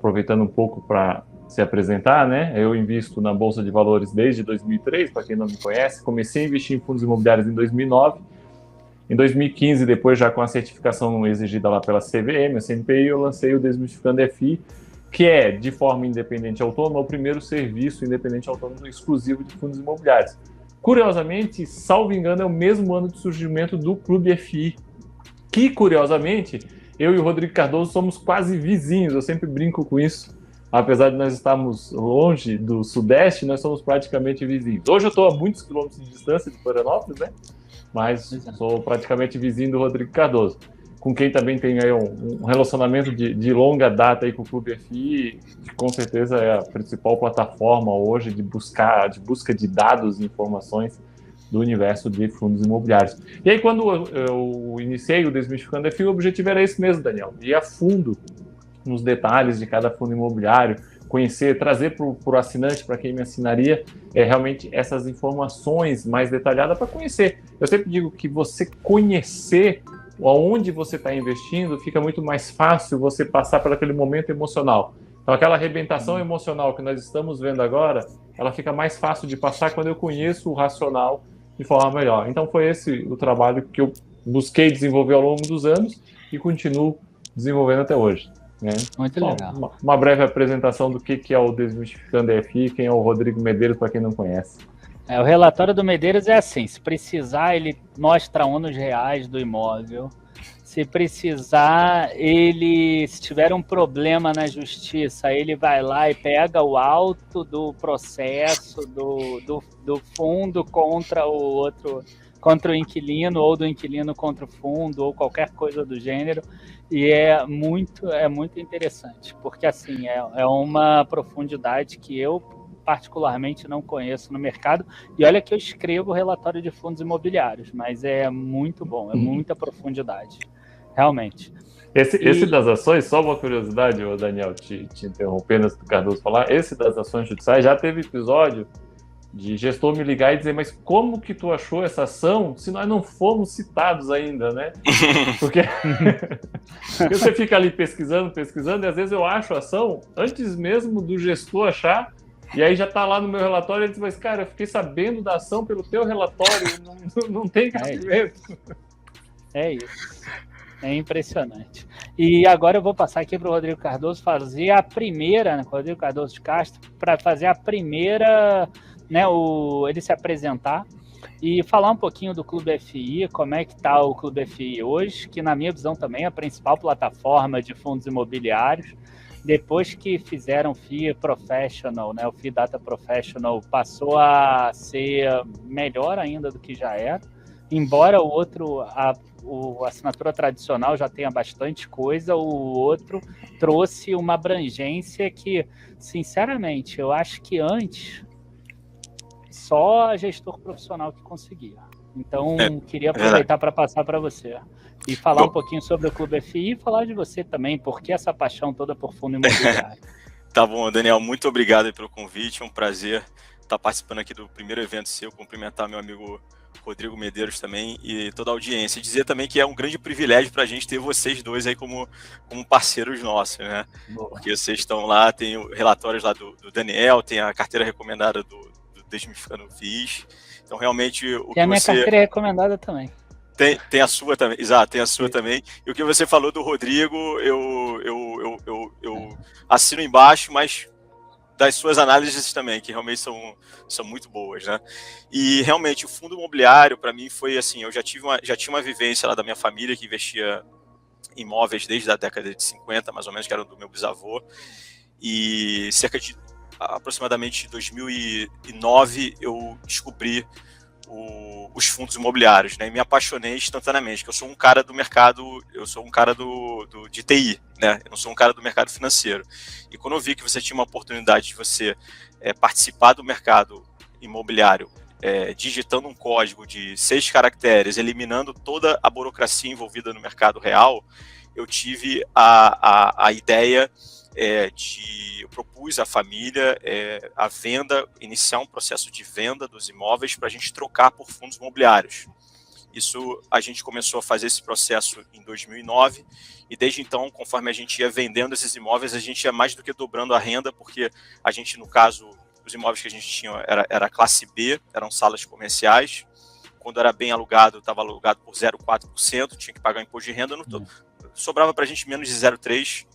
aproveitando um pouco para se apresentar, né? Eu invisto na Bolsa de Valores desde 2003, para quem não me conhece. Comecei a investir em fundos imobiliários em 2009. Em 2015, depois já com a certificação exigida lá pela CVM, a CNPI, eu lancei o Desmistificando FI, que é, de forma independente autônoma, o primeiro serviço independente autônomo exclusivo de fundos imobiliários. Curiosamente, salvo engano, é o mesmo ano de surgimento do Clube FI, que, curiosamente, eu e o Rodrigo Cardoso somos quase vizinhos, eu sempre brinco com isso. Apesar de nós estarmos longe do Sudeste, nós somos praticamente vizinhos. Hoje eu estou a muitos quilômetros de distância de Florianópolis, né? Mas sou praticamente vizinho do Rodrigo Cardoso, com quem também tem aí um relacionamento de longa data aí com o Clube FI, que com certeza é a principal plataforma hoje de busca de dados e informações do universo de fundos imobiliários. E aí, quando eu iniciei o Desmistificando FI, o objetivo era esse mesmo, Daniel, ir a fundo nos detalhes de cada fundo imobiliário, conhecer, trazer para o assinante, para quem me assinaria, realmente essas informações mais detalhadas para conhecer. Eu sempre digo que você conhecer aonde você está investindo, fica muito mais fácil você passar por aquele momento emocional. Então, aquela arrebentação emocional que nós estamos vendo agora, ela fica mais fácil de passar quando eu conheço o racional de forma melhor. Então, foi esse o trabalho que eu busquei desenvolver ao longo dos anos e continuo desenvolvendo até hoje. Muito legal. Uma breve apresentação do que é o Desmistificando FI, quem é o Rodrigo Medeiros, para quem não conhece. O relatório do Medeiros é assim, se precisar, ele mostra ônus reais do imóvel. Se precisar, se tiver um problema na justiça, ele vai lá e pega o auto do processo do fundo contra o outro, contra o inquilino, ou do inquilino contra o fundo, ou qualquer coisa do gênero. E é muito interessante, porque assim, é uma profundidade que eu particularmente não conheço no mercado, e olha que eu escrevo relatório de fundos imobiliários, mas é muito bom, é muita profundidade, realmente. Esse das ações, só uma curiosidade, Daniel, te interrompendo antes do Cardoso falar, esse das ações judiciais já teve episódio de gestor me ligar e dizer, mas como que tu achou essa ação se nós não fomos citados ainda, né? Porque você fica ali pesquisando, e às vezes eu acho a ação antes mesmo do gestor achar, e aí já tá lá no meu relatório, ele diz, mas cara, eu fiquei sabendo da ação pelo teu relatório, não tem cabimento. É isso. É impressionante. E agora eu vou passar aqui para o Rodrigo Cardoso fazer a primeira, Rodrigo Cardoso de Castro, para fazer a primeira, ele se apresentar e falar um pouquinho do Clube FI, como é que está o Clube FI hoje, que na minha visão também é a principal plataforma de fundos imobiliários. Depois que fizeram o FI Professional, o FI Data Professional passou a ser melhor ainda do que já era, embora o outro, a assinatura tradicional já tenha bastante coisa, o outro trouxe uma abrangência que, sinceramente, eu acho que antes só gestor profissional que conseguia. Então, queria aproveitar para passar para você e falar um pouquinho sobre o Clube FI e falar de você também, por que essa paixão toda por fundo imobiliário. Tá bom, Daniel, muito obrigado pelo convite, é um prazer estar participando aqui do primeiro evento seu, cumprimentar meu amigo Rodrigo Medeiros também e toda a audiência. Dizer também que é um grande privilégio para a gente ter vocês dois aí como parceiros nossos, né? Boa. Porque vocês estão lá, tem relatórios lá do Daniel, tem a carteira recomendada do Desmistificando FIIs. Então, realmente, o que a minha carteira recomendada também. Tem a sua também, exato, tem a sua também. E o que você falou do Rodrigo, eu assino embaixo, mas das suas análises também, que realmente são muito boas, né? E realmente o fundo imobiliário para mim foi assim, eu já tinha uma vivência lá da minha família que investia em imóveis desde a década de 50, mais ou menos, que era do meu bisavô, e cerca de aproximadamente 2009 eu descobri os fundos imobiliários, né? E me apaixonei instantaneamente, porque eu sou um cara do mercado, eu sou um cara de TI, né? Eu não sou um cara do mercado financeiro. E quando eu vi que você tinha uma oportunidade de você participar do mercado imobiliário, digitando um código de 6 caracteres, eliminando toda a burocracia envolvida no mercado real, eu tive a ideia eu propus à família a venda, iniciar um processo de venda dos imóveis para a gente trocar por fundos imobiliários. Isso, a gente começou a fazer esse processo em 2009, e desde então, conforme a gente ia vendendo esses imóveis, a gente ia mais do que dobrando a renda, porque a gente, no caso, os imóveis que a gente tinha era classe B, eram salas comerciais. Quando era bem alugado, estava alugado por 0,4%, tinha que pagar imposto de renda, sobrava para a gente menos de 0,3%.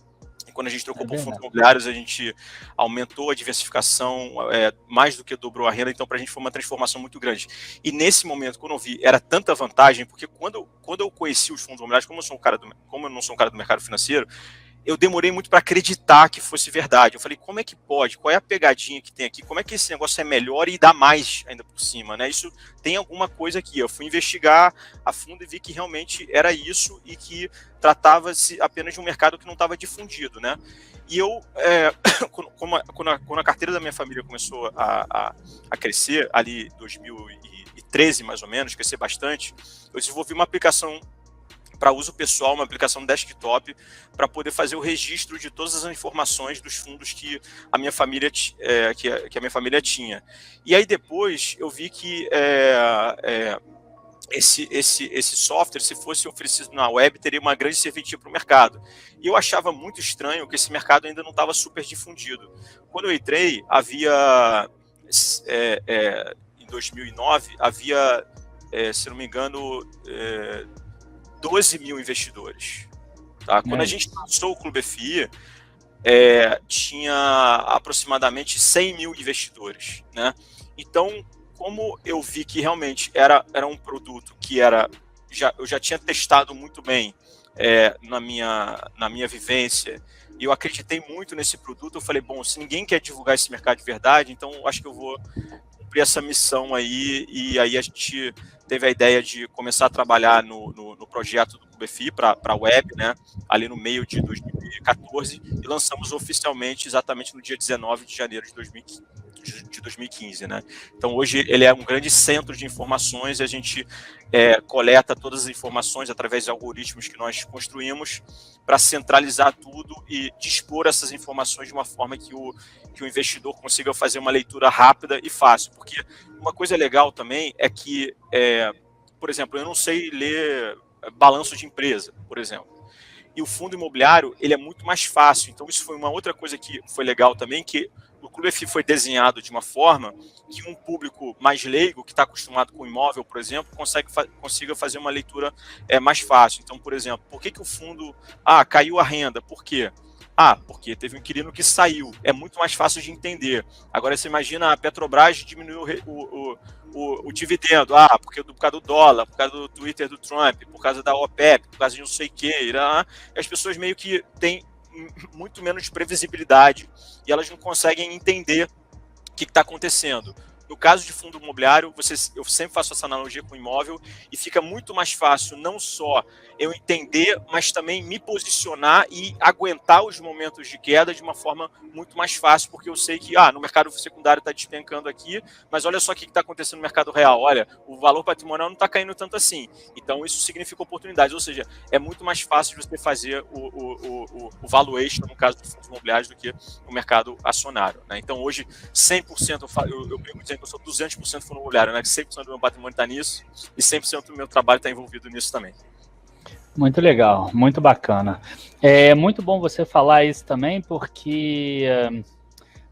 E quando a gente trocou por fundos imobiliários, a gente aumentou a diversificação, mais do que dobrou a renda, então para a gente foi uma transformação muito grande. E nesse momento, quando eu vi, era tanta vantagem, porque quando eu conheci os fundos imobiliários, como eu não sou um cara do mercado financeiro, eu demorei muito para acreditar que fosse verdade. Eu falei, como é que pode? Qual é a pegadinha que tem aqui? Como é que esse negócio é melhor e dá mais ainda por cima, né? Isso tem alguma coisa aqui. Eu fui investigar a fundo e vi que realmente era isso e que tratava-se apenas de um mercado que não estava difundido, né? E eu, quando a carteira da minha família começou a crescer, ali em 2013 mais ou menos, crescer bastante, eu desenvolvi uma aplicação para uso pessoal, uma aplicação desktop, para poder fazer o registro de todas as informações dos fundos que a minha família, que a minha família tinha. E aí depois eu vi que esse software, se fosse oferecido na web, teria uma grande serventia para o mercado. E eu achava muito estranho que esse mercado ainda não estava super difundido. Quando eu entrei, em 2009, havia, se não me engano, 12 mil investidores. Tá? Quando a gente lançou o Clube FI, tinha aproximadamente 100 mil investidores. Né? Então, como eu vi que realmente era um produto que eu já tinha testado muito bem na minha vivência, e eu acreditei muito nesse produto, eu falei, bom, se ninguém quer divulgar esse mercado de verdade, então eu acho que eu vou cumprir essa missão aí, e aí a gente teve a ideia de começar a trabalhar no projeto do Clube FI para a web, né, ali no meio de 2014, e lançamos oficialmente exatamente no dia 19 de janeiro de 2015, né? Então hoje ele é um grande centro de informações e a gente coleta todas as informações através de algoritmos que nós construímos para centralizar tudo e dispor essas informações de uma forma que o investidor consiga fazer uma leitura rápida e fácil, porque uma coisa legal também é que, por exemplo, eu não sei ler balanço de empresa, por exemplo, e o fundo imobiliário ele é muito mais fácil, então isso foi uma outra coisa que foi legal também, que o Clube FI foi desenhado de uma forma que um público mais leigo, que está acostumado com imóvel, por exemplo, consiga fazer uma leitura mais fácil. Então, por exemplo, por que o fundo caiu a renda? Por quê? Porque teve um inquilino que saiu. É muito mais fácil de entender. Agora, você imagina a Petrobras diminuiu o dividendo. Por causa do dólar, por causa do Twitter do Trump, por causa da OPEP, por causa de não sei o quê. E as pessoas meio que têm muito menos previsibilidade e elas não conseguem entender o que está acontecendo. No caso de fundo imobiliário, eu sempre faço essa analogia com imóvel e fica muito mais fácil não só eu entender, mas também me posicionar e aguentar os momentos de queda de uma forma muito mais fácil, porque eu sei que no mercado secundário está despencando aqui, mas olha só o que está acontecendo no mercado real. Olha, o valor patrimonial não está caindo tanto assim. Então isso significa oportunidades, ou seja, é muito mais fácil de você fazer o valuation, no caso de fundos imobiliários, do que o mercado acionário. Né? Então hoje, 100%, eu brinco dizendo que eu sou 200% fundo imobiliário, né? Que 100% do meu patrimônio está nisso e 100% do meu trabalho está envolvido nisso também. Muito legal, muito bacana. É muito bom você falar isso também, porque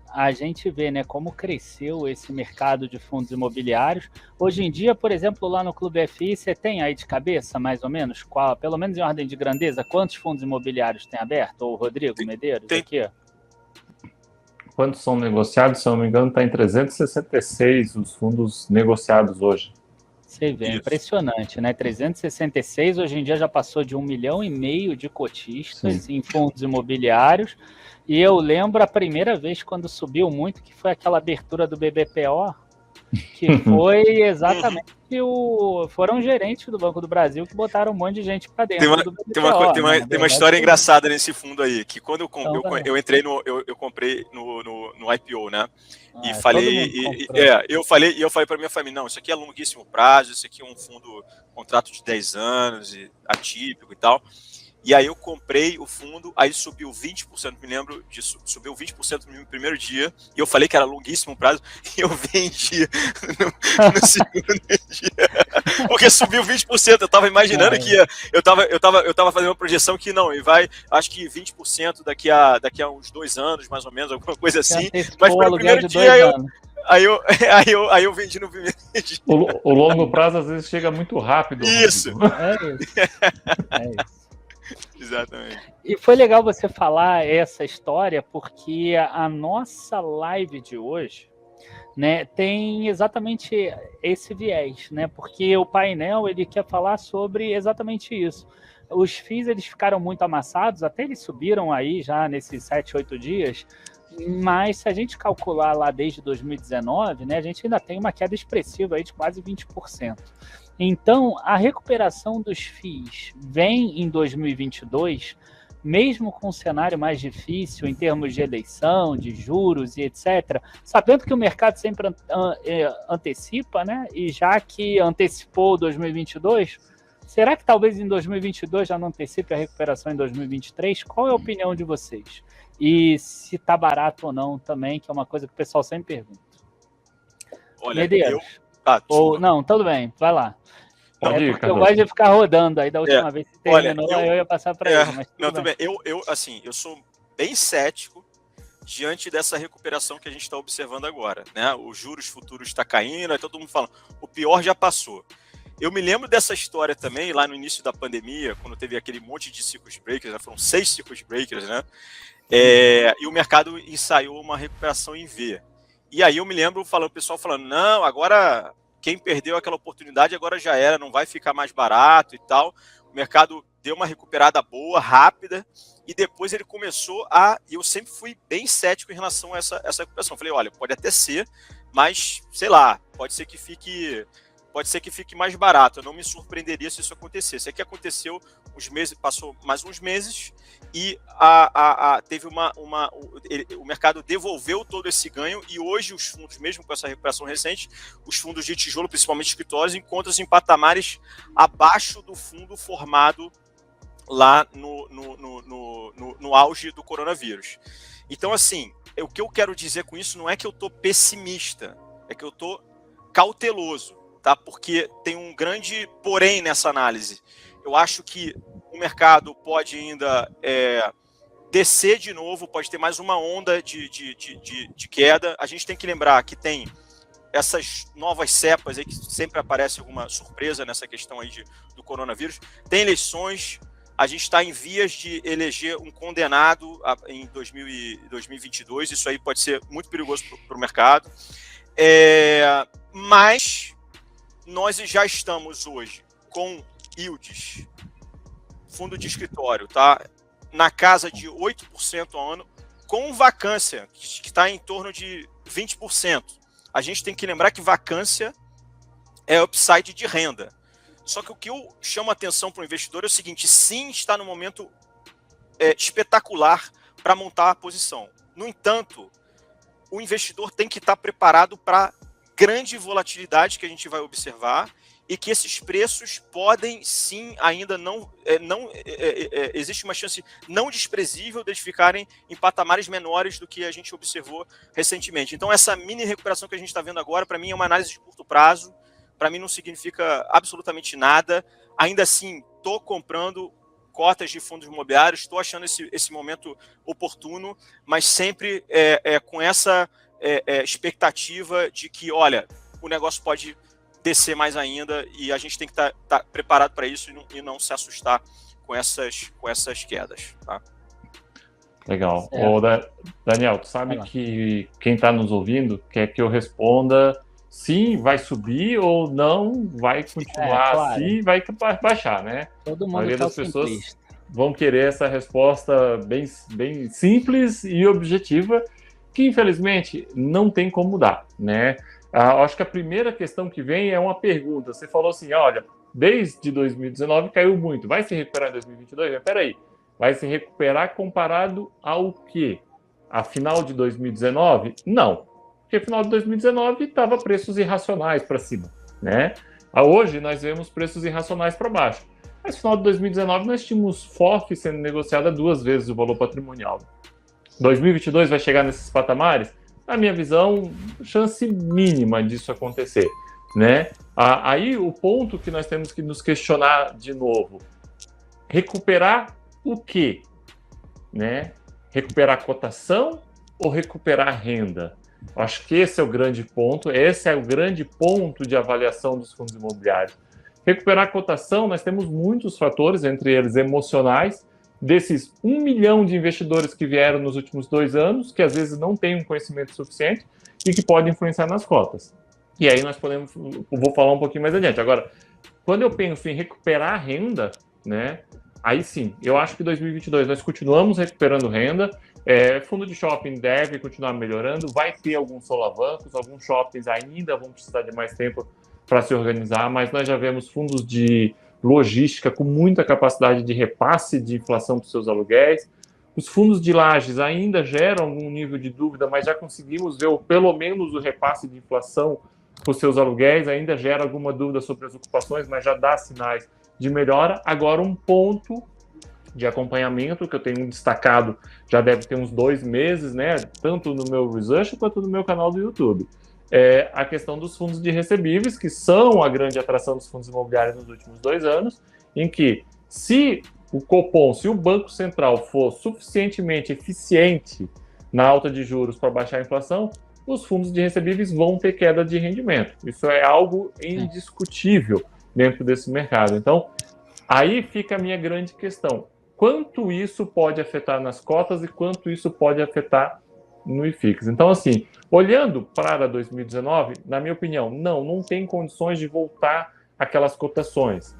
a gente vê, né, como cresceu esse mercado de fundos imobiliários. Hoje em dia, por exemplo, lá no Clube FI, você tem aí de cabeça, mais ou menos, pelo menos em ordem de grandeza, quantos fundos imobiliários tem aberto? Ou Rodrigo Medeiros, aqui? Quantos são negociados? Se eu não me engano, está em 366 os fundos negociados hoje. Você vê, impressionante, né? 366, hoje em dia já passou de 1,5 milhão de cotistas em fundos imobiliários. E eu lembro a primeira vez quando subiu muito, que foi aquela abertura do BBPO, que foi exatamente foram gerentes do Banco do Brasil que botaram um monte de gente para dentro do BBPO. Tem uma história engraçada nesse fundo aí, que quando eu entrei eu comprei no IPO, né? E falei, eu falei para minha família, não, isso aqui é longuíssimo prazo, isso aqui é um fundo, contrato de 10 anos, atípico e tal. E aí eu comprei o fundo, aí subiu 20%, me lembro disso, subiu 20% no primeiro dia, e eu falei que era longuíssimo prazo, e eu vendi no segundo dia, porque subiu 20%, eu tava imaginando que eu tava fazendo uma projeção que não, e vai, acho que 20% daqui a uns 2 anos, mais ou menos, alguma coisa assim, mas pelo primeiro dia Aí eu vendi no primeiro dia. O longo prazo às vezes chega muito rápido. Isso. É isso. Exatamente. E foi legal você falar essa história, porque a nossa live de hoje, né, tem exatamente esse viés, né? Porque o painel ele quer falar sobre exatamente isso. Os FIIs eles ficaram muito amassados, até eles subiram aí já nesses 7, 8 dias, mas se a gente calcular lá desde 2019, né, a gente ainda tem uma queda expressiva aí de quase 20%. Então, a recuperação dos FIIs vem em 2022, mesmo com um cenário mais difícil em termos de eleição, de juros e etc., sabendo que o mercado sempre antecipa, né? E já que antecipou 2022, será que talvez em 2022 já não antecipe a recuperação em 2023? Qual é a opinião de vocês? E se está barato ou não também, que é uma coisa que o pessoal sempre pergunta. Olha, não, tudo bem, vai lá. Porque eu gosto de ficar rodando aí da última vez que terminou, eu ia passar para ele. Mas tudo bem. Eu sou bem cético diante dessa recuperação que a gente está observando agora, né? Os juros futuros está caindo, aí todo mundo fala, o pior já passou. Eu me lembro dessa história também, lá no início da pandemia, quando teve aquele monte de circuit breakers, né? Foram 6 circuit breakers, né? E o mercado ensaiou uma recuperação em V. E aí eu me lembro o pessoal falando, não, agora quem perdeu aquela oportunidade agora já era, não vai ficar mais barato e tal. O mercado deu uma recuperada boa, rápida, e depois ele começou e eu sempre fui bem cético em relação a essa recuperação. Falei, olha, pode até ser, mas, sei lá, pode ser que fique mais barato. Eu não me surpreenderia se isso acontecesse. É que aconteceu passou mais uns meses e teve o mercado devolveu todo esse ganho e hoje os fundos, mesmo com essa recuperação recente, os fundos de tijolo, principalmente escritórios, encontram-se em patamares abaixo do fundo formado lá no auge do coronavírus. Então, assim, o que eu quero dizer com isso não é que eu estou pessimista, é que eu estou cauteloso. Tá? Porque tem um grande porém nessa análise. Eu acho que o mercado pode ainda descer de novo, pode ter mais uma onda de queda. A gente tem que lembrar que tem essas novas cepas aí, que sempre aparece alguma surpresa nessa questão aí do coronavírus. Tem eleições, a gente está em vias de eleger um condenado em 2022, isso aí pode ser muito perigoso para o mercado. Mas nós já estamos hoje com yields, fundo de escritório, tá? Na casa de 8% ao ano, com vacância, que está em torno de 20%. A gente tem que lembrar que vacância é upside de renda. Só que o que eu chamo a atenção para o investidor é o seguinte, sim, está no momento espetacular para montar a posição. No entanto, o investidor tem que estar preparado para grande volatilidade que a gente vai observar e que esses preços podem sim ainda existe uma chance não desprezível de eles ficarem em patamares menores do que a gente observou recentemente. Então essa mini recuperação que a gente está vendo agora, para mim é uma análise de curto prazo, para mim não significa absolutamente nada. Ainda assim, estou comprando cotas de fundos imobiliários, estou achando esse momento oportuno, mas sempre com essa expectativa de que, olha, o negócio pode descer mais ainda e a gente tem que estar preparado para isso e não se assustar com essas quedas. Tá? Legal. Ô, Daniel, tu sabe que quem está nos ouvindo quer que eu responda sim, vai subir ou não, vai continuar claro. assim, vai baixar, né? Todo mundo a maioria das pessoas vão querer essa resposta bem simples e objetiva, que infelizmente não tem como mudar, né? Acho que a primeira questão que vem é uma pergunta. Você falou assim, olha, desde 2019 caiu muito, vai se recuperar em 2022? Mas peraí, vai se recuperar comparado ao quê? A final de 2019? Não, porque final de 2019 estava preços irracionais para cima, né? Hoje nós vemos preços irracionais para baixo. mas no final de 2019 nós tínhamos FOF sendo negociada 2 vezes o valor patrimonial. 2022 vai chegar nesses patamares? Na minha visão, chance mínima disso acontecer, né? Aí o ponto que nós temos que nos questionar de novo, recuperar o quê? Né? Recuperar a cotação ou recuperar a renda? Eu acho que esse é o grande ponto, esse é o grande ponto de avaliação dos fundos imobiliários. Recuperar a cotação, nós temos muitos fatores, entre eles emocionais, desses 1 milhão de investidores que vieram nos últimos 2 anos, que às vezes não têm um conhecimento suficiente e que podem influenciar nas cotas. E aí nós podemos, vou falar um pouquinho mais adiante. Agora, quando eu penso em recuperar a renda, né, aí sim, eu acho que em 2022 nós continuamos recuperando renda, fundo de shopping deve continuar melhorando, vai ter alguns solavancos, alguns shoppings ainda vão precisar de mais tempo para se organizar, mas nós já vemos fundos de logística com muita capacidade de repasse de inflação para os seus aluguéis. Os fundos de lajes ainda geram algum nível de dúvida, mas já conseguimos ver pelo menos o repasse de inflação para os seus aluguéis, ainda gera alguma dúvida sobre as ocupações, mas já dá sinais de melhora. Agora, um ponto de acompanhamento que eu tenho destacado, já deve ter uns 2 meses, né, tanto no meu research quanto no meu canal do YouTube, é a questão dos fundos de recebíveis, que são a grande atração dos fundos imobiliários nos últimos 2 anos, em que se o Copom, se o Banco Central for suficientemente eficiente na alta de juros para baixar a inflação, os fundos de recebíveis vão ter queda de rendimento. Isso é algo indiscutível dentro desse mercado. Então, aí fica a minha grande questão. Quanto isso pode afetar nas cotas e quanto isso pode afetar no IFIX? Então, assim, olhando para 2019, na minha opinião, não tem condições de voltar aquelas cotações.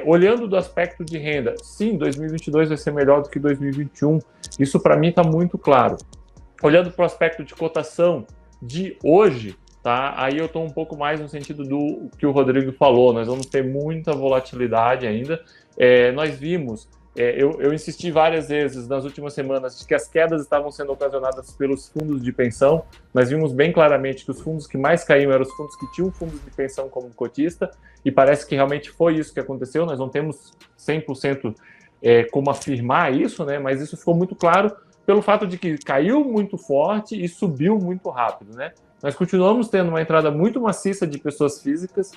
Olhando do aspecto de renda, sim, 2022 vai ser melhor do que 2021. Isso, para mim, está muito claro. Olhando para o aspecto de cotação de hoje, tá? Aí eu estou um pouco mais no sentido do que o Rodrigo falou. Nós vamos ter muita volatilidade ainda. Nós vimos... Eu insisti várias vezes nas últimas semanas de que as quedas estavam sendo ocasionadas pelos fundos de pensão. Nós vimos bem claramente que os fundos que mais caíram eram os fundos que tinham fundos de pensão como cotista, e parece que realmente foi isso que aconteceu. Nós não temos 100% como afirmar isso, né? Mas isso ficou muito claro pelo fato de que caiu muito forte e subiu muito rápido, né? Nós continuamos tendo uma entrada muito maciça de pessoas físicas,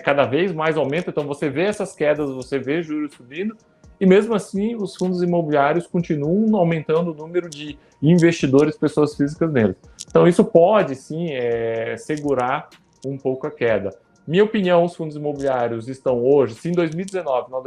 cada vez mais aumenta, então você vê essas quedas, você vê juros subindo, e mesmo assim, os fundos imobiliários continuam aumentando o número de investidores, pessoas físicas neles. Então, isso pode, sim, segurar um pouco a queda. Minha opinião, os fundos imobiliários estão hoje, se em 2019, nós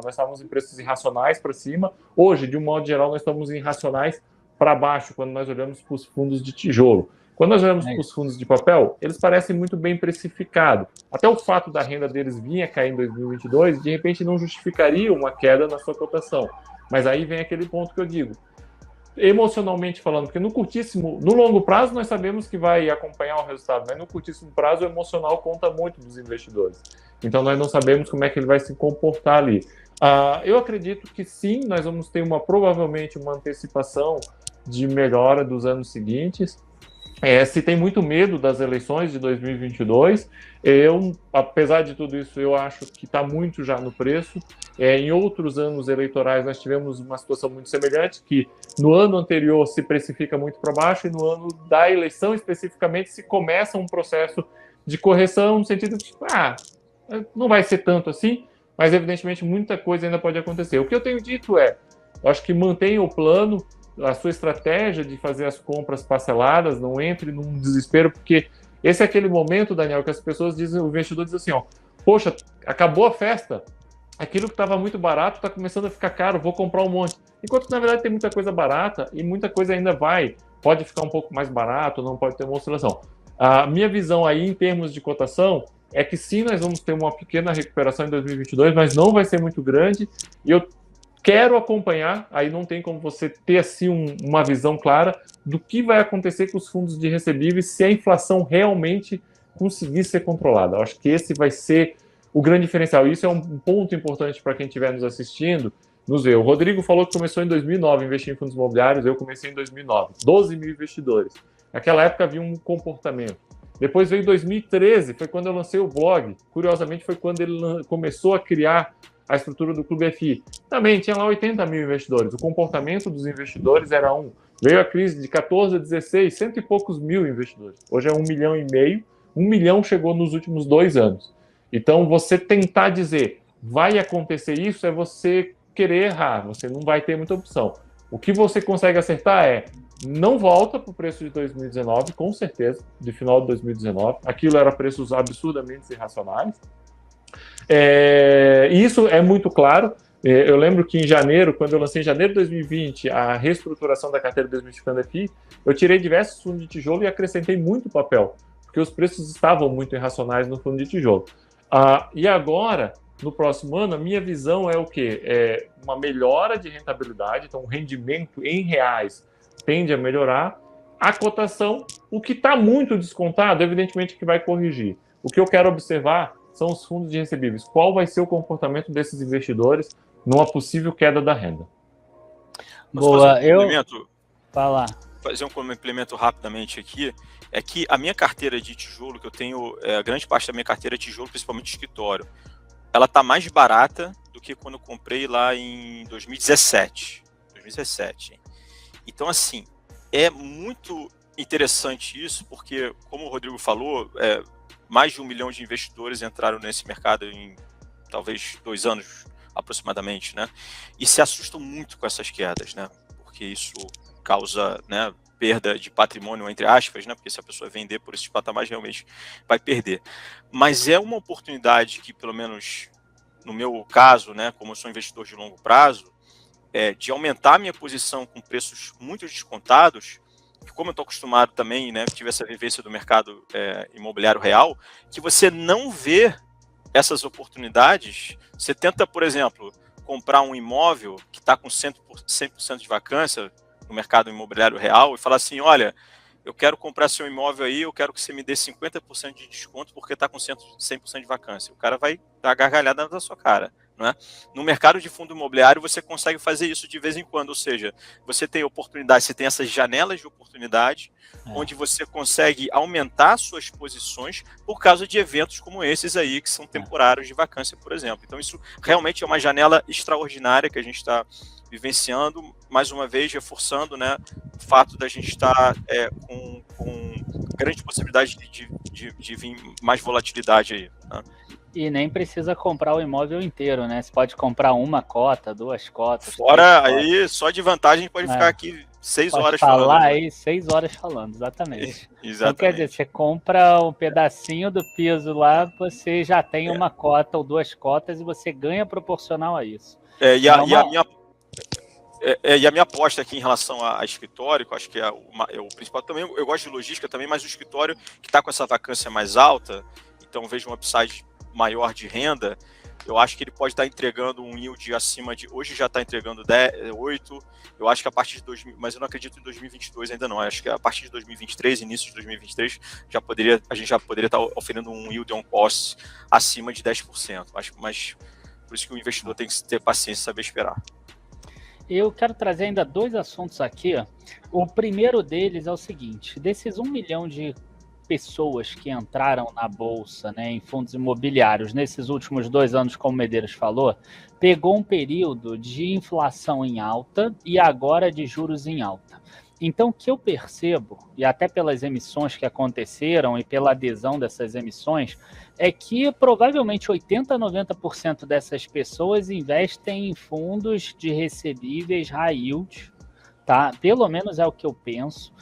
estávamos em preços irracionais para cima, hoje, de um modo geral, nós estamos em irracionais para baixo, quando nós olhamos para os fundos de tijolo. Quando nós olhamos para os fundos de papel, eles parecem muito bem precificados. Até o fato da renda deles vir a cair em 2022, de repente não justificaria uma queda na sua cotação. Mas aí vem aquele ponto que eu digo, emocionalmente falando, porque no longo prazo nós sabemos que vai acompanhar o resultado, mas no curtíssimo prazo o emocional conta muito dos investidores. Então nós não sabemos como é que ele vai se comportar ali. Eu acredito que sim, nós vamos ter provavelmente uma antecipação de melhora dos anos seguintes. Se tem muito medo das eleições de 2022, apesar de tudo isso, eu acho que está muito já no preço. Em outros anos eleitorais, nós tivemos uma situação muito semelhante, que no ano anterior se precifica muito para baixo e no ano da eleição, especificamente, se começa um processo de correção, no sentido de, não vai ser tanto assim, mas evidentemente muita coisa ainda pode acontecer. O que eu tenho dito eu acho que mantenha o plano, a sua estratégia de fazer as compras parceladas, não entre num desespero, porque esse é aquele momento, Daniel, que as pessoas dizem, o investidor diz assim, poxa, acabou a festa, aquilo que estava muito barato está começando a ficar caro, vou comprar um monte. Enquanto, na verdade, tem muita coisa barata e muita coisa ainda pode ficar um pouco mais barato, não pode ter uma oscilação. A minha visão aí, em termos de cotação, é que sim, nós vamos ter uma pequena recuperação em 2022, mas não vai ser muito grande, e eu quero acompanhar, aí não tem como você ter assim uma visão clara do que vai acontecer com os fundos de recebíveis se a inflação realmente conseguir ser controlada. Eu acho que esse vai ser o grande diferencial. Isso é um ponto importante para quem estiver nos assistindo, nos ver. O Rodrigo falou que começou em 2009 a investir em fundos imobiliários, eu comecei em 2009, 12 mil investidores. Naquela época havia um comportamento. Depois veio 2013, foi quando eu lancei o blog. Curiosamente, foi quando ele começou a criar a estrutura do Clube FI. Também tinha lá 80 mil investidores. O comportamento dos investidores era um. Veio a crise de 14 a 16, cento e poucos mil investidores. Hoje é 1,5 milhão. 1 milhão chegou nos últimos 2 anos. Então, você tentar dizer vai acontecer isso é você querer errar. Você não vai ter muita opção. O que você consegue acertar é não volta para o preço de 2019, com certeza, de final de 2019. Aquilo era preços absurdamente irracionais. E isso é muito claro. Eu lembro que em janeiro, quando eu lancei em janeiro de 2020 a reestruturação da carteira desmistificando a FI, eu tirei diversos fundos de tijolo e acrescentei muito papel, porque os preços estavam muito irracionais no fundo de tijolo. E agora, no próximo ano, a minha visão é o quê? É uma melhora de rentabilidade, então o rendimento em reais tende a melhorar. A cotação, o que está muito descontado, evidentemente que vai corrigir. O que eu quero observar são os fundos de recebíveis. Qual vai ser o comportamento desses investidores numa possível queda da renda? Boa, fazer um complemento rapidamente aqui, é que a minha carteira de tijolo, que eu tenho, a grande parte da minha carteira é tijolo, principalmente escritório, ela está mais barata do que quando eu comprei lá em 2017. Então, assim, é muito interessante isso, porque, como o Rodrigo falou, mais de 1 milhão de investidores entraram nesse mercado em talvez 2 anos aproximadamente, né? E se assustam muito com essas quedas, né? Porque isso causa, né, perda de patrimônio, entre aspas, né? Porque se a pessoa vender por esses patamares, realmente vai perder. Mas é uma oportunidade que, pelo menos no meu caso, né, como eu sou investidor de longo prazo, de aumentar a minha posição com preços muito descontados, que como eu estou acostumado também, né, tive essa vivência do mercado imobiliário real, que você não vê essas oportunidades. Você tenta, por exemplo, comprar um imóvel que está com 100% de vacância no mercado imobiliário real e falar assim, olha, eu quero comprar seu imóvel aí, eu quero que você me dê 50% de desconto porque está com 100% de vacância. O cara vai dar gargalhada na sua cara. Né? No mercado de fundo imobiliário você consegue fazer isso de vez em quando, ou seja, você tem oportunidade, você tem essas janelas de oportunidade onde você consegue aumentar suas posições por causa de eventos como esses aí, que são temporários de vacância, por exemplo. Então isso realmente é uma janela extraordinária que a gente está vivenciando, mais uma vez reforçando, né, o fato da gente estar com grande possibilidade de vir mais volatilidade aí, né? E nem precisa comprar o imóvel inteiro, né? Você pode comprar uma cota, 2 cotas. Fora aí, só de vantagem pode ficar aqui 6 horas falando. Falar né? aí 6 horas falando, exatamente. Exatamente. Então, quer dizer, você compra um pedacinho do piso lá, você já tem uma cota ou 2 cotas e você ganha proporcional a isso. E a minha aposta aqui em relação a escritório, que eu acho que é o principal também, eu gosto de logística também, mas o escritório que está com essa vacância mais alta, então vejo um upside maior de renda, eu acho que ele pode estar entregando um yield acima de, hoje já está entregando 8, eu acho que a partir de mas eu não acredito em 2022 ainda não, eu acho que a partir de 2023, início de 2023, a gente já poderia estar oferecendo um yield on cost acima de 10%, mas por isso que o investidor tem que ter paciência e saber esperar. Eu quero trazer ainda 2 assuntos aqui. O primeiro deles é o seguinte, desses 1 milhão de pessoas que entraram na Bolsa, né, em fundos imobiliários nesses últimos 2 anos, como o Medeiros falou, pegou um período de inflação em alta e agora de juros em alta. Então, o que eu percebo, e até pelas emissões que aconteceram e pela adesão dessas emissões, é que provavelmente 80% a 90% dessas pessoas investem em fundos de recebíveis high yield, tá? Pelo menos é o que eu penso.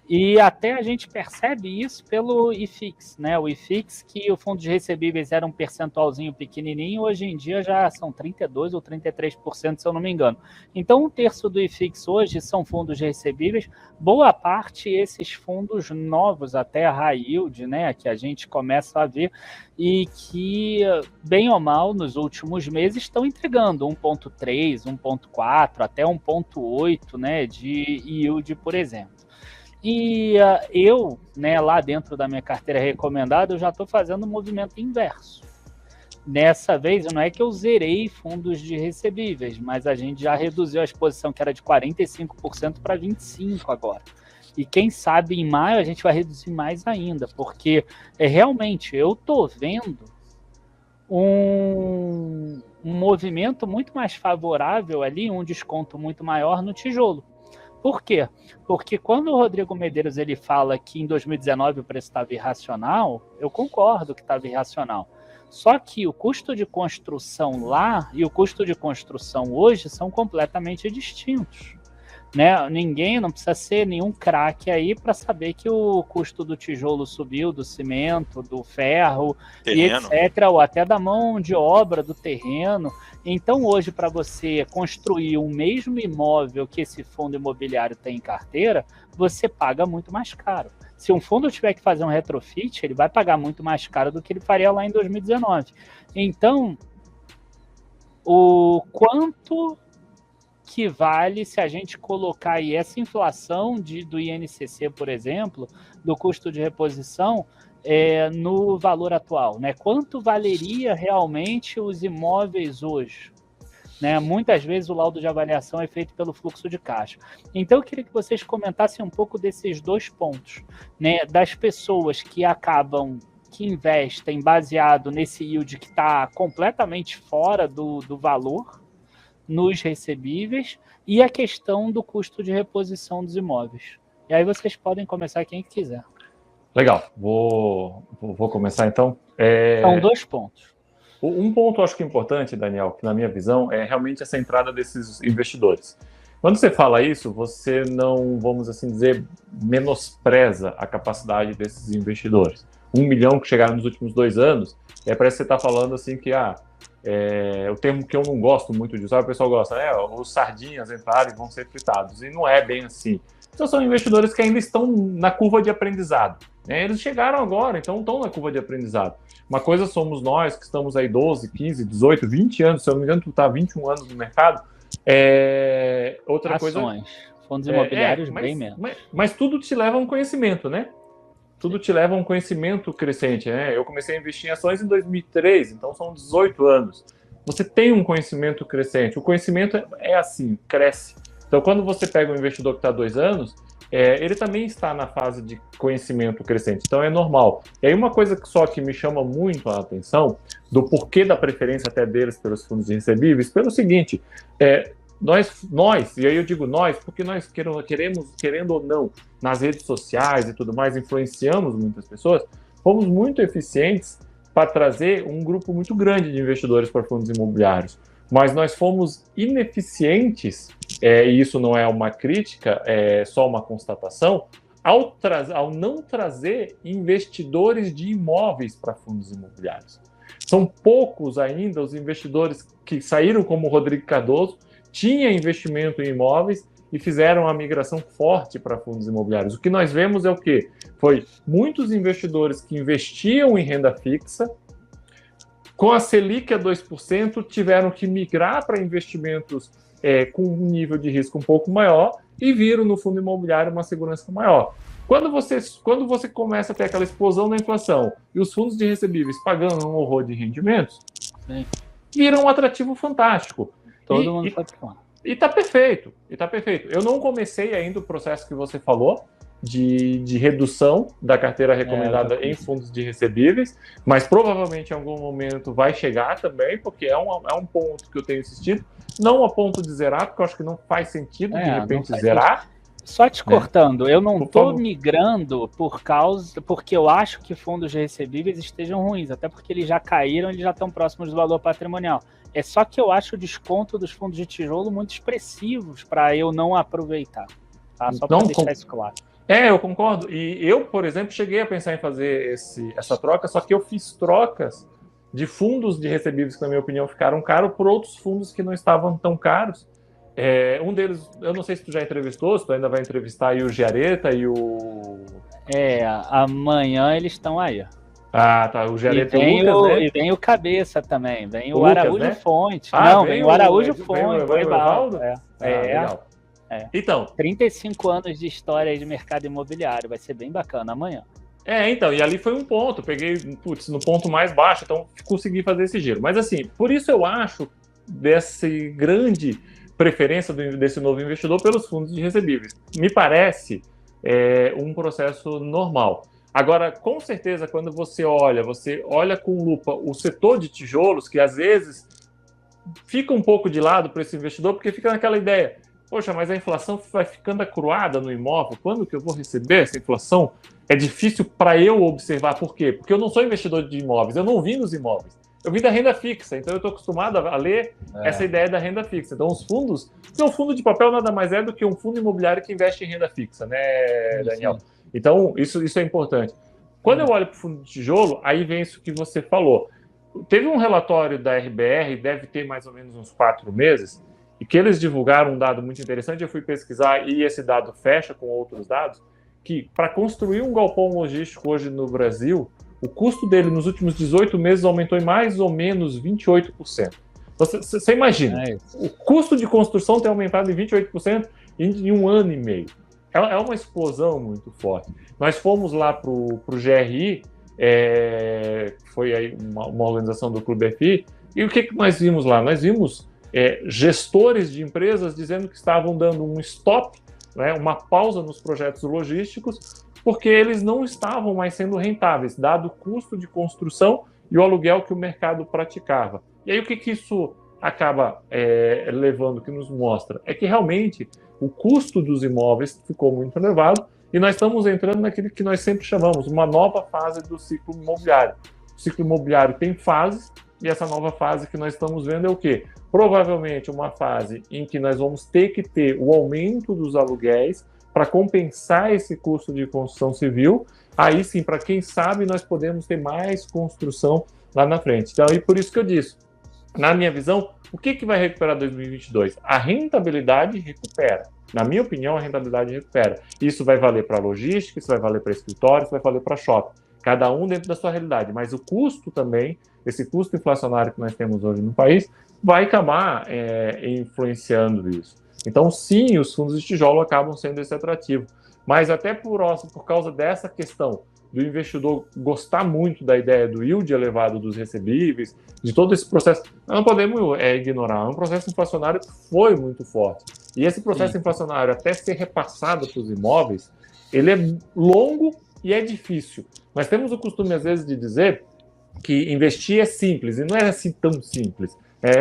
E até a gente percebe isso pelo IFIX, né? O IFIX, que o fundo de recebíveis era um percentualzinho pequenininho, hoje em dia já são 32% ou 33%, se eu não me engano. Então, 1/3 do IFIX hoje são fundos de recebíveis, boa parte esses fundos novos, até a high yield, né? Que a gente começa a ver e que, bem ou mal, nos últimos meses estão entregando 1,3, 1,4, até 1,8, né? De yield, por exemplo. E eu, né, lá dentro da minha carteira recomendada, eu já estou fazendo um movimento inverso. Dessa vez, não é que eu zerei fundos de recebíveis, mas a gente já reduziu a exposição, que era de 45% para 25% agora. E quem sabe em maio a gente vai reduzir mais ainda, porque realmente eu estou vendo um movimento muito mais favorável ali, um desconto muito maior no tijolo. Por quê? Porque quando o Rodrigo Medeiros ele fala que em 2019 o preço estava irracional, eu concordo que estava irracional. Só que o custo de construção lá e o custo de construção hoje são completamente distintos. Né? Ninguém, não precisa ser nenhum craque aí para saber que o custo do tijolo subiu, do cimento, do ferro, terreno, e etc., ou até da mão de obra do terreno. Então, hoje, para você construir o mesmo imóvel que esse fundo imobiliário tem em carteira, você paga muito mais caro. Se um fundo tiver que fazer um retrofit, ele vai pagar muito mais caro do que ele faria lá em 2019. Então, o quanto que vale se a gente colocar aí essa inflação do INCC, por exemplo, do custo de reposição, no valor atual, né? Quanto valeria realmente os imóveis hoje? Né? Muitas vezes o laudo de avaliação é feito pelo fluxo de caixa. Então eu queria que vocês comentassem um pouco desses dois pontos, né? Das pessoas que investem baseado nesse yield que está completamente fora do valor, nos recebíveis, e a questão do custo de reposição dos imóveis. E aí vocês podem começar quem quiser. Legal, vou começar então. São dois pontos. Um ponto acho que importante, Daniel, que na minha visão é realmente essa entrada desses investidores. Quando você fala isso, você não, vamos assim dizer, menospreza a capacidade desses investidores. 1 milhão que chegaram nos últimos 2 anos, parece que você está falando assim que o termo que eu não gosto muito de usar, o pessoal gosta, os sardinhas entrarem e vão ser fritados, e não é bem assim. Então são investidores que ainda estão na curva de aprendizado, né? Eles chegaram agora, então estão na curva de aprendizado. Uma coisa somos nós, que estamos aí 12, 15, 18, 20 anos, se eu não me engano, tu está 21 anos no mercado. Outra Ações, coisa... fundos imobiliários bem menos. Mas tudo te leva a um conhecimento, né? Tudo te leva a um conhecimento crescente, né? Eu comecei a investir em ações em 2003, então são 18 anos. Você tem um conhecimento crescente. O conhecimento é assim, cresce. Então, quando você pega um investidor que está há 2 anos, ele também está na fase de conhecimento crescente. Então, é normal. E aí, uma coisa só que me chama muito a atenção, do porquê da preferência até deles pelos fundos de recebíveis, pelo seguinte, nós, e aí eu digo nós, porque nós querendo ou não, nas redes sociais e tudo mais, influenciamos muitas pessoas, fomos muito eficientes para trazer um grupo muito grande de investidores para fundos imobiliários. Mas nós fomos ineficientes, e isso não é uma crítica, é só uma constatação, ao não trazer investidores de imóveis para fundos imobiliários. São poucos ainda os investidores que saíram como o Rodrigo Cardoso, tinha investimento em imóveis e fizeram a migração forte para fundos imobiliários. O que nós vemos é o quê? Foi muitos investidores que investiam em renda fixa, com a Selic a 2%, tiveram que migrar para investimentos com um nível de risco um pouco maior e viram no fundo imobiliário uma segurança maior. Quando você começa a ter aquela explosão da inflação e os fundos de recebíveis pagando um horror de rendimentos, viram um atrativo fantástico. Todo mundo pode falar. E tá perfeito, Eu não comecei ainda o processo que você falou de redução da carteira recomendada em fundos de recebíveis, mas provavelmente em algum momento vai chegar também, porque é um ponto que eu tenho insistido, não a ponto de zerar, porque eu acho que não faz sentido de repente zerar. Só te cortando, eu não estou migrando porque eu acho que fundos de recebíveis estejam ruins, até porque eles já caíram, eles já estão próximos do valor patrimonial. É só que eu acho o desconto dos fundos de tijolo muito expressivos para eu não aproveitar. Tá? Só para deixar isso claro. Eu concordo. E eu, por exemplo, cheguei a pensar em fazer essa troca, só que eu fiz trocas de fundos de recebíveis que, na minha opinião, ficaram caros por outros fundos que não estavam tão caros. Um deles, eu não sei se tu já entrevistou, se tu ainda vai entrevistar aí o Giareta e o... Amanhã eles estão aí. Ah, tá, o Giareta e o Lucas, né? E vem o Cabeça também, vem o Lucas, Araújo, né? Fonte. Vem o Araújo Fonte, vem o Evaldo? Legal. Então, 35 anos de história de mercado imobiliário, vai ser bem bacana amanhã. Então, e ali foi um ponto, peguei, no ponto mais baixo, então consegui fazer esse giro. Mas assim, por isso eu acho dessa grande preferência desse novo investidor pelos fundos de recebíveis. Me parece um processo normal. Agora, com certeza, quando você olha com lupa o setor de tijolos, que às vezes fica um pouco de lado para esse investidor, porque fica naquela ideia, poxa, mas a inflação vai ficando acruada no imóvel, quando que eu vou receber essa inflação? É difícil para eu observar, por quê? Porque eu não sou investidor de imóveis, eu não vi nos imóveis. Eu vi da renda fixa, então eu estou acostumado a ler essa ideia da renda fixa. Então os fundos, porque um fundo de papel nada mais é do que um fundo imobiliário que investe em renda fixa, né, Daniel? Sim. Então isso é importante. Quando eu olho para o fundo de tijolo, aí vem isso que você falou. Teve um relatório da RBR, deve ter mais ou menos uns 4 meses, e que eles divulgaram um dado muito interessante, eu fui pesquisar e esse dado fecha com outros dados, que para construir um galpão logístico hoje no Brasil, o custo dele nos últimos 18 meses aumentou em mais ou menos 28%. Você imagina, o custo de construção tem aumentado em 28% em 1 ano e meio. É uma explosão muito forte. Nós fomos lá para o GRI, foi aí uma organização do Clube FI, e o que nós vimos lá? Nós vimos gestores de empresas dizendo que estavam dando um stop, né, uma pausa nos projetos logísticos, porque eles não estavam mais sendo rentáveis, dado o custo de construção e o aluguel que o mercado praticava. E aí o que isso acaba levando, que nos mostra? É que realmente o custo dos imóveis ficou muito elevado e nós estamos entrando naquilo que nós sempre chamamos uma nova fase do ciclo imobiliário. O ciclo imobiliário tem fases e essa nova fase que nós estamos vendo é o quê? Provavelmente uma fase em que nós vamos ter que ter o aumento dos aluguéis para compensar esse custo de construção civil. Aí sim, para quem sabe, nós podemos ter mais construção lá na frente. Então, e por isso que eu disse, na minha visão, o que vai recuperar 2022? A rentabilidade recupera. Na minha opinião, a rentabilidade recupera. Isso vai valer para logística, isso vai valer para escritório, isso vai valer para shopping. Cada um dentro da sua realidade. Mas o custo também, esse custo inflacionário que nós temos hoje no país, vai acabar influenciando isso. Então, sim, os fundos de tijolo acabam sendo esse atrativo. Mas até por causa dessa questão do investidor gostar muito da ideia do yield elevado dos recebíveis, de todo esse processo, nós não podemos ignorar. É um processo inflacionário que foi muito forte. E esse processo inflacionário, até ser repassado para os imóveis, ele é longo e é difícil. Nós temos o costume, às vezes, de dizer que investir é simples, e não é assim tão simples.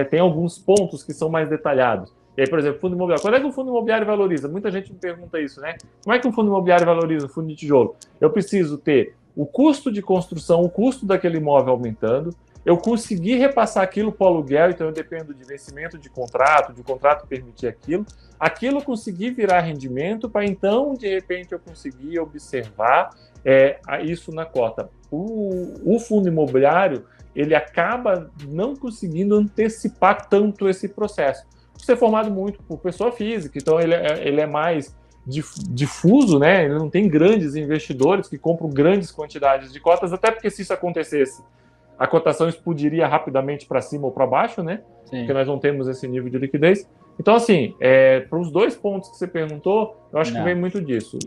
Tem alguns pontos que são mais detalhados. E aí, por exemplo, fundo imobiliário. Quando é que o fundo imobiliário valoriza? Muita gente me pergunta isso, né? Como é que o fundo imobiliário valoriza o fundo de tijolo? Eu preciso ter o custo de construção, o custo daquele imóvel aumentando, eu conseguir repassar aquilo para o aluguel, então eu dependo de vencimento de contrato permitir aquilo conseguir virar rendimento para então, de repente, eu conseguir observar isso na cota. O fundo imobiliário, ele acaba não conseguindo antecipar tanto esse processo. Ser formado muito por pessoa física, então ele é mais difuso, né? Ele não tem grandes investidores que compram grandes quantidades de cotas, até porque se isso acontecesse, a cotação explodiria rapidamente para cima ou para baixo, né? Sim. Porque nós não temos esse nível de liquidez. Então, assim, para os 2 pontos que você perguntou, eu acho que vem muito disso.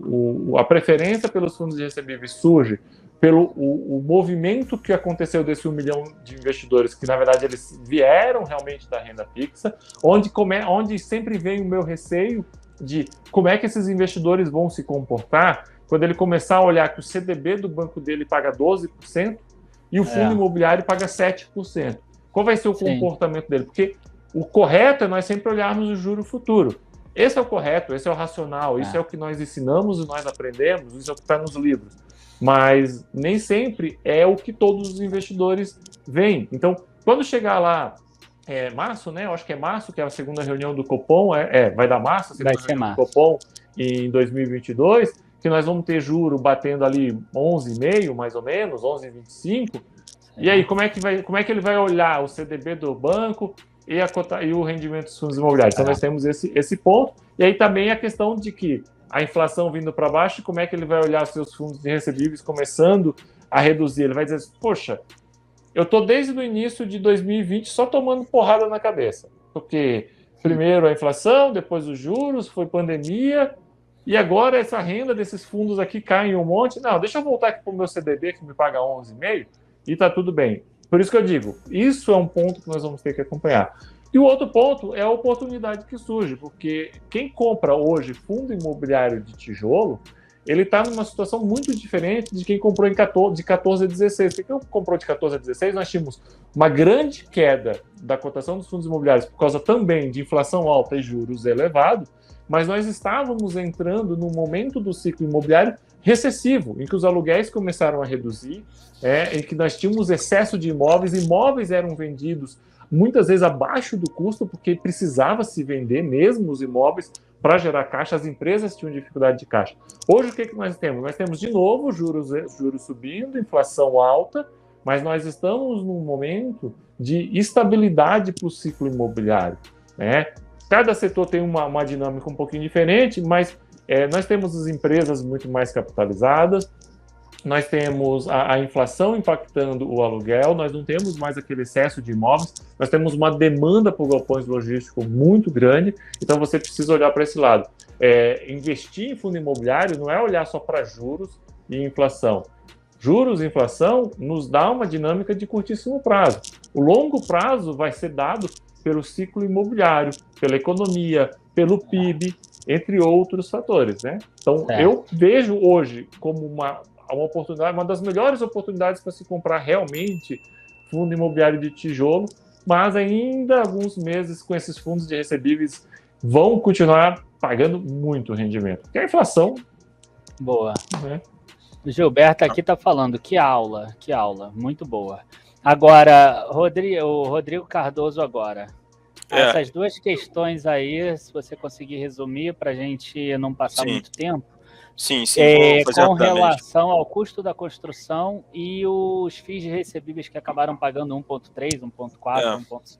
A preferência pelos fundos de recebíveis surge pelo o movimento que aconteceu desse 1 milhão de investidores, que na verdade eles vieram realmente da renda fixa, onde sempre vem o meu receio de como é que esses investidores vão se comportar quando ele começar a olhar que o CDB do banco dele paga 12% e o fundo imobiliário paga 7%. Qual vai ser o comportamento dele? Porque o correto é nós sempre olharmos o juro futuro. Esse é o correto, esse é o racional, isso é o que nós ensinamos e nós aprendemos, isso é o que está nos livros. Mas nem sempre é o que todos os investidores veem. Então, quando chegar lá, março, né? Eu acho que é março, que é a segunda reunião do Copom, vai dar março, a segunda reunião do Copom em 2022, que nós vamos ter juro batendo ali 11,5, mais ou menos, 11,25. E aí, como é que ele vai olhar o CDB do banco e o rendimento dos fundos imobiliários? Então, nós temos esse ponto. E aí também a questão de que a inflação vindo para baixo, como é que ele vai olhar seus fundos de recebíveis começando a reduzir? Ele vai dizer, poxa, eu estou desde o início de 2020 só tomando porrada na cabeça. Porque primeiro a inflação, depois os juros, foi pandemia, e agora essa renda desses fundos aqui cai em um monte. Não, deixa eu voltar aqui para o meu CDB, que me paga 11,5, e está tudo bem. Por isso que eu digo, isso é um ponto que nós vamos ter que acompanhar. E o outro ponto é a oportunidade que surge, porque quem compra hoje fundo imobiliário de tijolo, ele está numa situação muito diferente de quem comprou de 14 a 16. Quem comprou de 14 a 16, nós tínhamos uma grande queda da cotação dos fundos imobiliários por causa também de inflação alta e juros elevados, mas nós estávamos entrando num momento do ciclo imobiliário recessivo, em que os aluguéis começaram a reduzir, em que nós tínhamos excesso de imóveis eram vendidos muitas vezes abaixo do custo, porque precisava se vender mesmo os imóveis para gerar caixa, as empresas tinham dificuldade de caixa. Hoje, o que nós temos? Nós temos, de novo, juros subindo, inflação alta, mas nós estamos num momento de estabilidade para o ciclo imobiliário, né? Cada setor tem uma dinâmica um pouquinho diferente, mas nós temos as empresas muito mais capitalizadas, nós temos a inflação impactando o aluguel, nós não temos mais aquele excesso de imóveis, nós temos uma demanda por galpões logísticos muito grande, então você precisa olhar para esse lado. Investir em fundo imobiliário não é olhar só para juros e inflação. Juros e inflação nos dá uma dinâmica de curtíssimo prazo. O longo prazo vai ser dado pelo ciclo imobiliário, pela economia, pelo PIB, entre outros fatores, né? Então, eu vejo hoje como uma oportunidade, uma das melhores oportunidades para se comprar realmente fundo imobiliário de tijolo, mas ainda alguns meses com esses fundos de recebíveis vão continuar pagando muito rendimento, porque a inflação... Boa. Né? O Gilberto aqui está falando, que aula, muito boa. Agora, o Rodrigo Cardoso agora. Essas duas questões aí, se você conseguir resumir para a gente não passar muito tempo. Sim, vou fazer com relação ao custo da construção e os FIIs de recebíveis que acabaram pagando 1,3, 1,4, 1,5.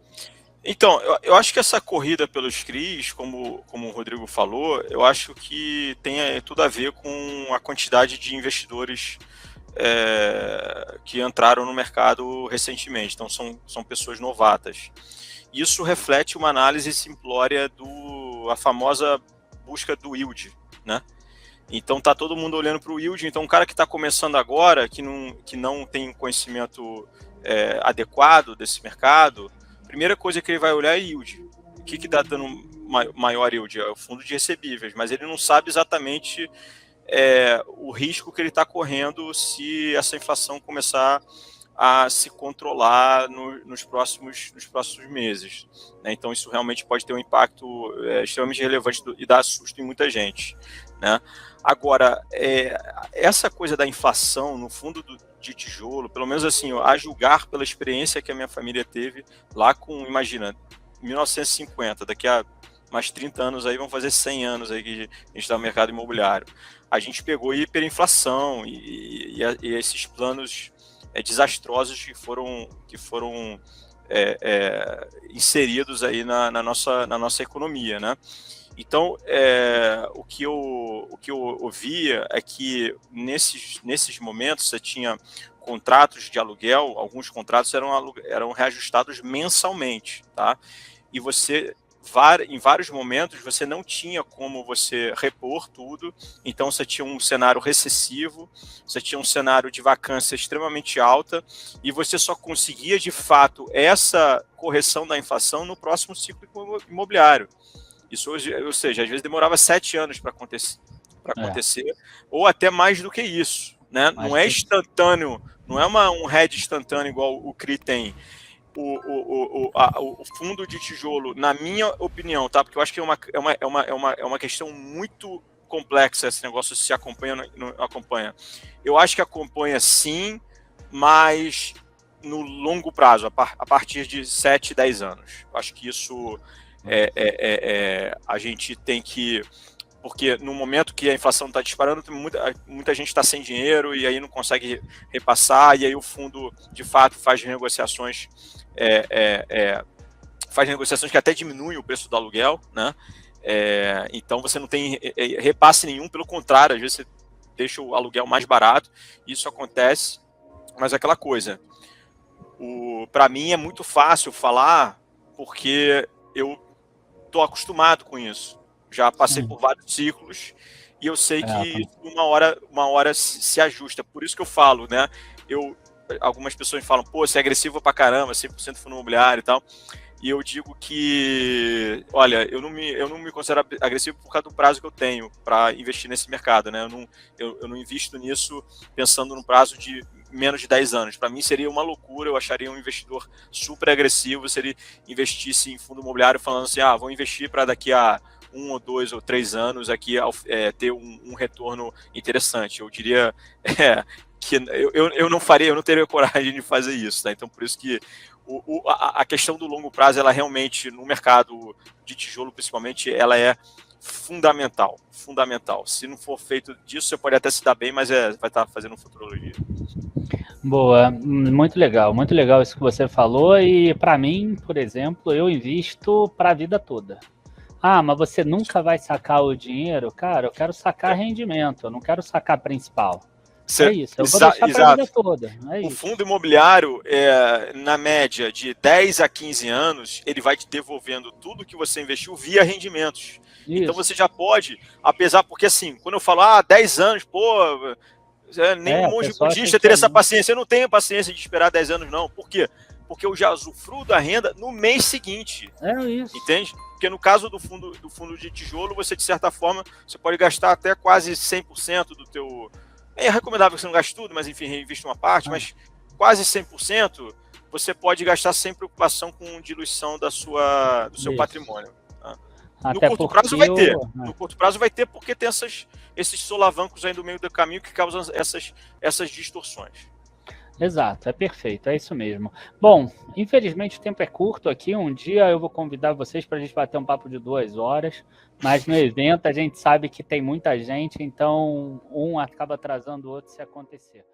Então, eu acho que essa corrida pelos CRIs, como o Rodrigo falou, eu acho que tem tudo a ver com a quantidade de investidores que entraram no mercado recentemente. Então, são pessoas novatas. Isso reflete uma análise simplória a famosa busca do yield, né? Então tá todo mundo olhando para o yield. Então, um cara que está começando agora, que não tem conhecimento adequado desse mercado, a primeira coisa que ele vai olhar é yield. O que está dando maior yield? É o fundo de recebíveis, mas ele não sabe exatamente o risco que ele está correndo se essa inflação começar a se controlar nos próximos meses, né? Então isso realmente pode ter um impacto extremamente relevante e dar susto em muita gente, né? Agora, essa coisa da inflação no fundo de tijolo, pelo menos assim, a julgar pela experiência que a minha família teve lá imagina, 1950, daqui a mais 30 anos aí, vão fazer 100 anos aí que a gente está no mercado imobiliário. A gente pegou hiperinflação e esses planos desastrosos que foram inseridos aí na nossa economia, né? Então, o que eu ouvia é que nesses momentos você tinha contratos de aluguel, alguns contratos eram reajustados mensalmente, tá? E em vários momentos você não tinha como você repor tudo, então você tinha um cenário recessivo, você tinha um cenário de vacância extremamente alta e você só conseguia de fato essa correção da inflação no próximo ciclo imobiliário. Isso, ou seja, às vezes demorava 7 anos para acontecer, ou até mais do que isso, né? Não é instantâneo, não é um hedge instantâneo igual o CRI tem. O fundo de tijolo, na minha opinião, tá? Porque eu acho que é uma questão muito complexa esse negócio, se acompanha ou não acompanha. Eu acho que acompanha sim, mas no longo prazo, a partir de 7, 10 anos. Eu acho que isso a gente tem que... Porque no momento que a inflação está disparando, muita gente está sem dinheiro e aí não consegue repassar, e aí o fundo, de fato, faz negociações que até diminuem o preço do aluguel, né? Então você não tem repasse nenhum, pelo contrário, às vezes você deixa o aluguel mais barato, isso acontece, mas é aquela coisa. Para mim é muito fácil falar, porque eu estou acostumado com isso. Já passei por vários ciclos e eu sei que uma hora se ajusta. Por isso que eu falo, né? Algumas pessoas falam, pô, você é agressivo pra caramba, 100% fundo imobiliário e tal. e eu digo que, olha, eu não me considero agressivo por causa do prazo que eu tenho para investir nesse mercado, né? Eu não invisto nisso pensando no prazo de menos de 10 anos. Para mim seria uma loucura, eu acharia um investidor super agressivo se ele investisse em fundo imobiliário falando assim, vou investir para daqui a 1 ou 2 ou 3 anos aqui ter um retorno interessante. Eu diria que eu não faria, eu não teria coragem de fazer isso, tá? Então por isso que a questão do longo prazo, ela realmente, no mercado de tijolo principalmente, ela é fundamental. Se não for feito disso, você pode até se dar bem, mas vai estar fazendo futurologia. Boa, muito legal isso que você falou. E para mim, por exemplo, eu invisto para a vida toda. Mas você nunca vai sacar o dinheiro? Cara, eu quero sacar rendimento, eu não quero sacar principal. É isso, eu vou deixar para a vida toda. O fundo imobiliário, na média de 10 a 15 anos, ele vai te devolvendo tudo que você investiu via rendimentos. Isso. Então você já pode, porque assim, quando eu falo, 10 anos, nenhum monge budista teria essa paciência. Eu não tenho paciência de esperar 10 anos, não. Por quê? Porque eu já usufruo da renda no mês seguinte. É isso. Entende? Porque no caso do fundo de tijolo, você, de certa forma, você pode gastar até quase 100% do teu... É recomendável que você não gaste tudo, mas enfim, reinvista uma parte, mas quase 100% você pode gastar sem preocupação com diluição do seu patrimônio. Tá? No curto prazo vai ter. No curto prazo vai ter porque tem esses solavancos aí no meio do caminho que causam essas distorções. Exato, é perfeito, é isso mesmo. Bom, infelizmente o tempo é curto aqui, um dia eu vou convidar vocês para a gente bater um papo de 2 horas, mas no evento a gente sabe que tem muita gente, então um acaba atrasando o outro se acontecer.